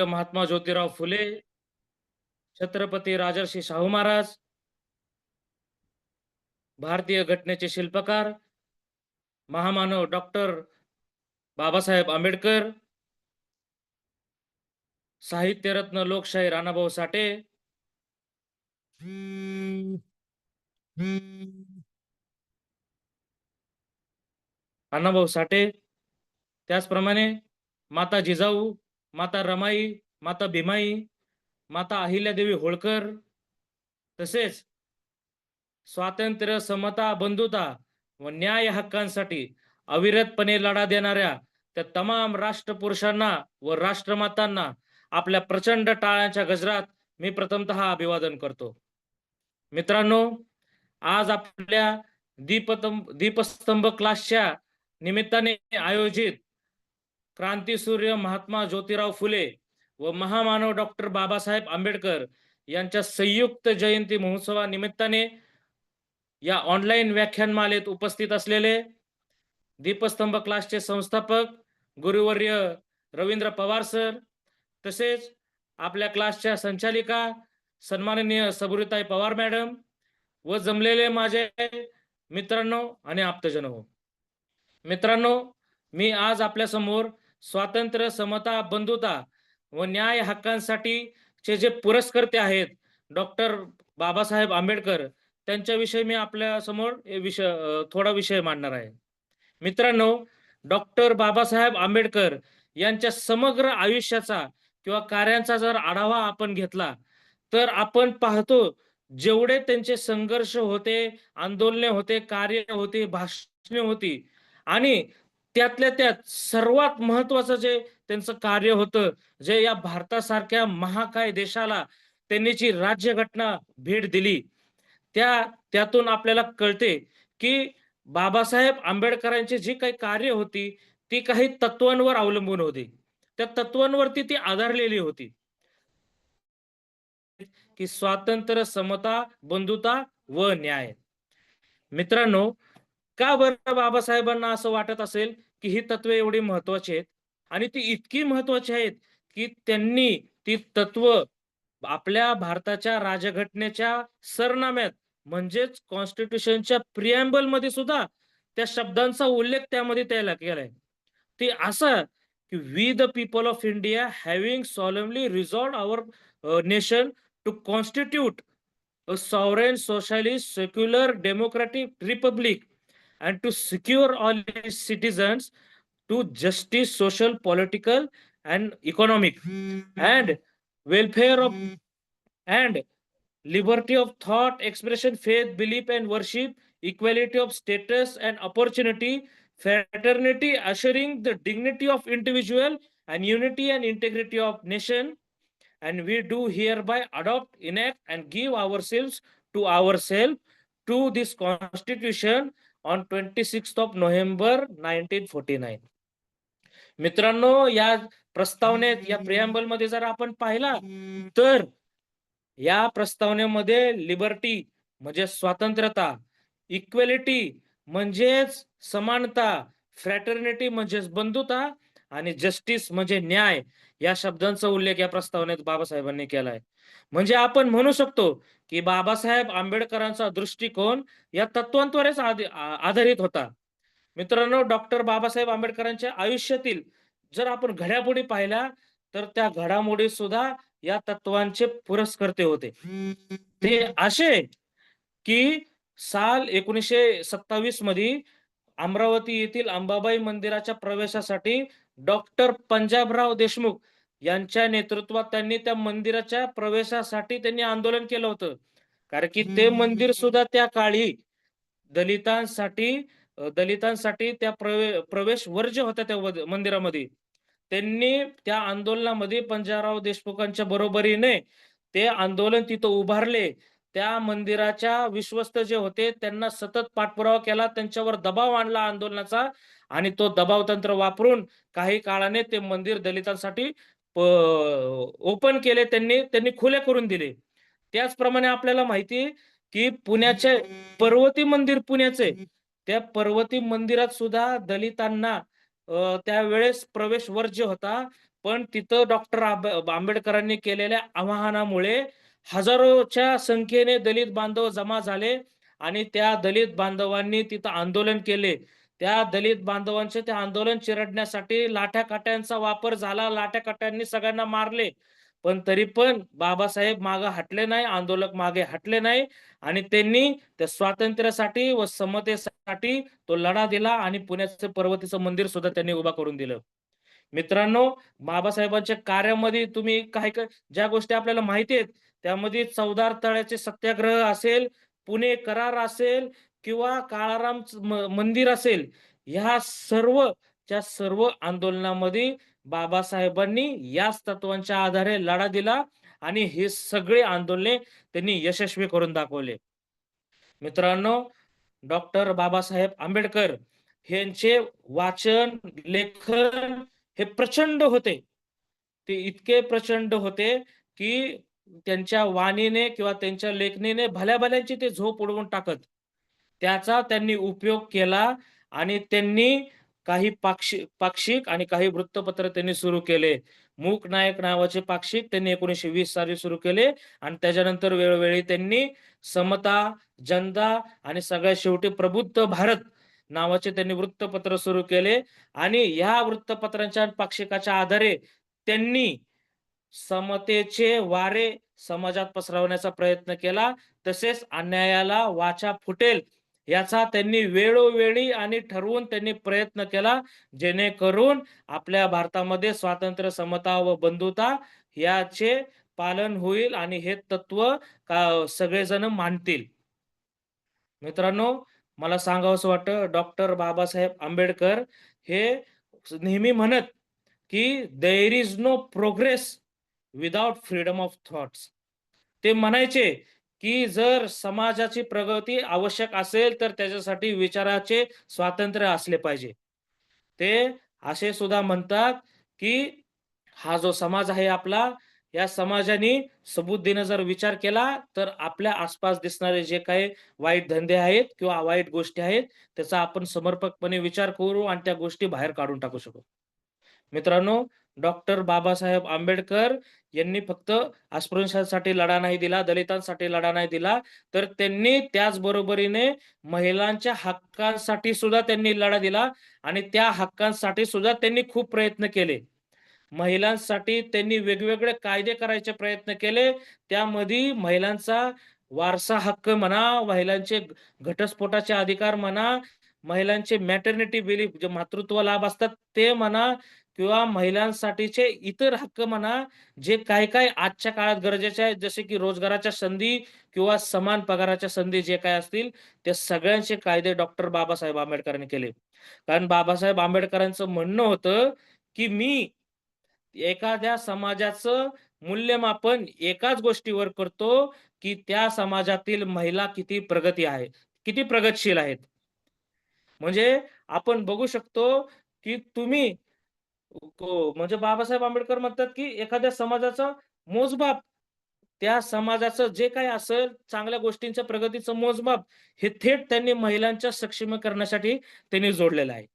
महात्मा ज्योतिराव फुले, छत्रपती राजर्षी शाहू महाराज, भारतीय घटनेचे शिल्पकार, महामानव डॉक्टर बाबासाहेब आंबेडकर, साहित्यरत्न लोकशाहीर अण्णाभाऊ साठे, अण्णाभाऊ साठे, त्याचप्रमाणे माता जिजाऊ, माता रमाई, माता भीमाई, माता अहिल्यादेवी होळकर, तसेच स्वातंत्र्य, समता, बंधुता व न्याय हक्कांसाठी अविरतपणे लढा देणाऱ्या त्या तमाम राष्ट्रपुरुषांना व राष्ट्रमातांना आपल्या प्रचंड टाळ्यांच्या गजरात मी प्रथमतः अभिवादन करतो. मित्रांनो, आज आपल्या दीपस्तंभ क्लासच्या निमित्ताने आयोजित क्रांतीसूर्य महात्मा ज्योतिराव फुले व महामानव डॉक्टर बाबासाहेब आंबेडकर यांच्या संयुक्त जयंती महोत्सवानिमित्ताने या ऑनलाईन व्याख्यानमालेत उपस्थित असलेले दीपस्तंभ क्लासचे संस्थापक गुरुवर्य रवींद्र पवार सर, तसेच आपल्या क्लासच्या संचालिका सन्माननीय सबुरीताई पवार मॅडम व जमलेले माझे मित्रांनो आणि आप्तजन हो. मित्रांनो, मी आज आपल्या समोर स्वातंत्र्य, समता, बंधुता व न्याय हक्कांसाठी जे पुरस्कर्ते आहेत डॉक्टर बाबासाहेब आंबेडकर, त्यांच्याविषयी मी आपल्या समोर थोडा विषय मांडणार आहे. मित्रांनो, डॉक्टर बाबासाहेब आंबेडकर यांच्या समग्र आयुष्याचा किंवा कार्यांचा जर आढावा आपण घेतला तर आपण पाहतो जेवढे त्यांचे संघर्ष होते, आंदोलने होते, कार्य होती, भाषणे होती आणि त्यातल्या त्यात सर्वात महत्वाचं जे त्यांचं कार्य होतं, जे या भारतासारख्या महाकाय देशाला त्यांनी जी राज्यघटना भेट दिली, त्यातून आपल्याला कळते की बाबासाहेब आंबेडकरांची जी काही कार्य होती ती काही तत्वांवर अवलंबून होती. त्या तत्वांवरती ती आधारलेली होती की स्वातंत्र्य, समता, बंधुता व न्याय. मित्रांनो, का बरं बाबासाहेबांना असं वाटत असेल की ही तत्वे एवढी महत्वाची आहेत आणि ती इतकी महत्वाची आहेत की त्यांनी ती तत्व आपल्या भारताच्या राजघटनेच्या सरनाम्यात म्हणजेच कॉन्स्टिट्यूशनच्या प्रिएम्बल मध्ये सुद्धा त्या शब्दांचा उल्लेख त्यामध्ये त्याला केलाय. ते असं की we the people of India having solemnly resolved our nation to constitute a sovereign socialist secular democratic republic and to secure all its citizens to justice, social, political, and economic, and welfare of and liberty of thought, expression, faith, belief, and worship, equality of status and opportunity, fraternity, assuring the dignity of individual and unity and integrity of nation. And we do hereby adopt, enact, and give ourselves to this constitution on 26 of November 1949. मित्रांनो, या प्रस्तावनेत, या preamble मध्ये जर आपण पाहिला तर या प्रस्तावनेमध्ये लिबर्टी म्हणजे स्वातंत्र्यता, इक्वेलिटी म्हणजेच समानता, फ्रॅटर्निटी म्हणजेच बंधुता आणि जस्टिस म्हणजे न्याय या शब्दांचा उल्लेख या प्रस्तावनेत बाबासाहेबांनी केलाय. म्हणजे आपण म्हणू शकतो की बाबासाहेब आंबेडकरांचा दृष्टिकोन या तत्वांवरच आधारित होता. मित्रांनो, डॉक्टर बाबासाहेब आंबेडकरांच्या आयुष्यातील जर आपण घडामोडी पाहिल्या तर त्या घडामोडी सुद्धा या तत्वांचे पुरस्कर्ते होते. ते असे की साल 1927 मध्ये अमरावती येथील अंबाबाई मंदिराच्या प्रवेशासाठी डॉक्टर पंजाबराव देशमुख यांच्या नेतृत्वात त्यांनी त्या मंदिराच्या प्रवेशासाठी त्यांनी आंदोलन केलं होतं. कारण की ते मंदिर सुद्धा त्या काळी दलितांसाठी दलितांसाठी त्या प्रवेश वर्ज्य होता त्या मंदिरामध्ये. त्यांनी त्या आंदोलनामध्ये पंजाबराव देशमुखांच्या बरोबरीने ते आंदोलन तिथं उभारले. त्या मंदिराच्या विश्वस्त जे होते त्यांना सतत पाठपुरावा केला, त्यांच्यावर दबाव आणला आंदोलनाचा आणि तो दबाव तंत्र वापरून काही काळाने ते मंदिर दलितांसाठी ओपन केले, त्यांनी खुले करून दिले. त्याचप्रमाणे आपल्याला माहिती आहे की पुण्याचे पर्वती मंदिर पुण्याचे, त्या पर्वती मंदिरात सुद्धा दलितांना त्यावेळेस प्रवेश वर्ज्य होता. पण तिथं डॉक्टर आंबेडकरांनी केलेल्या आवाहनामुळे हजारोच्या संख्येने दलित बांधव जमा झाले आणि त्या दलित बांधवांनी तिथं आंदोलन केले. त्या दलित बांधवांचे ते आंदोलन चिरडण्यासाठी लाठ्या-काठ्यांचा वापर झाला. लाठ्या-काठ्यांनी सगळ्यांना मारले. पण तरी पण बाबासाहेब मागे हटले नाही, आंदोलक मागे हटले नाही आणि त्यांनी त्या स्वातंत्र्यासाठी व समतेसाठी तो लढा दिला आणि पुण्याचं पर्वतीचं मंदिर सुद्धा त्यांनी उभा करून दिलं. मित्रांनो, बाबासाहेबांच्या कार्यामध्ये तुम्ही काही ज्या गोष्टी आपल्याला माहिती आहेत, त्यामध्ये चवदार तळ्याचे सत्याग्रह असेल, पुणे करार असेल किंवा काळाराम मंदिर असेल, ह्या सर्वच्या सर्व आंदोलनामध्ये बाबासाहेबांनी याच तत्वांच्या आधारे लढा दिला आणि हे सगळे आंदोलने त्यांनी यशस्वी करून दाखवले. मित्रांनो, डॉक्टर बाबासाहेब आंबेडकर यांचे वाचन, लेखन हे प्रचंड होते. ते इतके प्रचंड होते, की त्यांच्या वाणीने किंवा त्यांच्या लेखणीने भल्याभल्यांची ते झोप उडवून टाकत. त्याचा त्यांनी उपयोग केला आणि त्यांनी काही पाक्षिक आणि काही वृत्तपत्र त्यांनी सुरू केले. मूक नायक नावाचे पाक्षिक त्यांनी 1920 साली सुरू केले आणि त्याच्यानंतर वेळोवेळी त्यांनी समता, जनता आणि सगळ्यात शेवटी प्रबुद्ध भारत नावाचे त्यांनी वृत्तपत्र सुरू केले आणि ह्या वृत्तपत्रांच्या आणि पाक्षिकाच्या आधारे त्यांनी समतेचे वारे समाजात पसरवण्याचा प्रयत्न केला. तसेच अन्यायाला वाचा फुटेल याचा त्यांनी वेळोवेळी आणि ठरवून त्यांनी प्रयत्न केला. जेणेकरून आपल्या भारतामध्ये स्वातंत्र्य, समता व बंधुता याचे पालन होईल आणि हे तत्व सगळेजण मानतील. मित्रांनो, मला सांगावसं वाटतं डॉक्टर बाबासाहेब आंबेडकर हे नेहमी म्हणत, की "there is no progress without freedom of thoughts." ते म्हणायचे, की जर समाजाची प्रगती आवश्यक असेल, तर त्याच्यासाठी विचाराचे स्वातंत्र्य असले पाहिजे. ते असे सुद्धा म्हणतात, की हा जो समाज आहे आपला, या समाजाने सबुद्धीनं जर विचार केला, तर आपल्या आसपास दिसणारे जे काही वाईट धंदे आहेत किंवा वाईट गोष्टी आहेत, त्याचा आपण समर्पकपणे विचार करू आणि त्या गोष्टी बाहेर काढून टाकू शकू. मित्रांनो, डॉक्टर बाबासाहेब आंबेडकर यांनी फक्त अस्पृश्यांसाठी लढा नाही दिला, दलितांसाठी लढा नाही दिला, तर त्यांनी त्याच बरोबरीने महिलांच्या हक्कांसाठी सुद्धा त्यांनी लढा दिला आणि त्या हक्कांसाठी सुद्धा त्यांनी खूप प्रयत्न केले. महिलांसाठी त्यांनी वेगवेगळे कायदे करायचे प्रयत्न केले. त्यामध्ये महिलांचा वारसा हक्क म्हणा, महिलांचे घटस्फोटाचे अधिकार म्हणा, महिलांचे मॅटर्निटी बिलीफ जे मातृत्व लाभ असतात ते म्हणा किंवा महिलांसाठीचे इतर हक्क म्हणा, जे काही आजच्या काळात गरजेचे आहेत, जसे की रोजगाराच्या संधी किंवा समान पगाराच्या संधी जे काही असतील, ते सगळ्यांचे कायदे डॉक्टर बाबासाहेब आंबेडकरांनी केले. कारण बाबासाहेब आंबेडकरांचं म्हणणं होतं, की मी एखाद्या समाजाचं मूल्यमापन एकाच गोष्टीवर करतो, की त्या समाजातील महिला किती प्रगती आहे, किती प्रगतशील आहेत. म्हणजे आपण बघू शकतो, की तुम्ही म्हणजे बाबासाहेब आंबेडकर म्हणतात, की एखाद्या समाजाचा मोजमाप, त्या समाजाचं जे काही असेल चांगल्या गोष्टींच्या प्रगतीचं मोजमाप, हे थेट त्यांनी महिलांच्या सक्षमीकरणासाठी त्यांनी जोडलेलं आहे.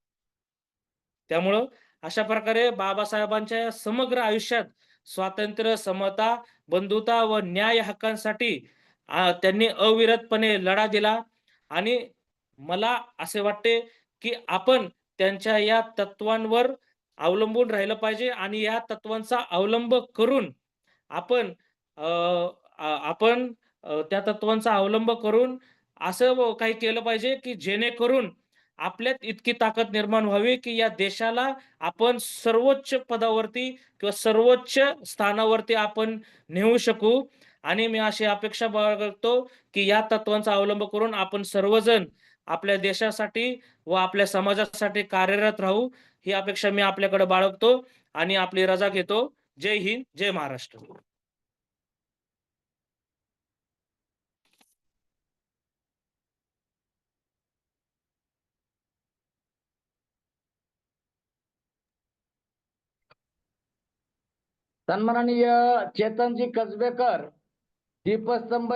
त्यामुळं अशा प्रकारे बाबासाहेबांच्या या समग्र आयुष्यात स्वातंत्र्य, समता, बंधुता व न्याय हक्कांसाठी त्यांनी अविरतपणे लढा दिला आणि मला असे वाटते, की आपण त्यांच्या या तत्वांवर अवलंबून राहिलं पाहिजे आणि या तत्वांचा अवलंब करून आपण अ, आपण त्या तत्वांचा अवलंब करून असं काही केलं पाहिजे, की जेणेकरून आपल्यात इतकी ताकद निर्माण व्हावी, की या देशाला आपण सर्वोच्च पदावरती किंवा सर्वोच्च स्थानावरती आपण नेऊ शकू आणि मी अशी अपेक्षा बाळगतो, की या तत्वांचा अवलंब करून आपण सर्वजण आपल्या देशासाठी व आपल्या समाजासाठी कार्यरत राहू, ही अपेक्षा मी आपल्याकडे बाळगतो आणि आपली रजा घेतो. जय हिंद, जय महाराष्ट्र. सन्माननीय चेतनजी कसबेकर दीपस्तंभ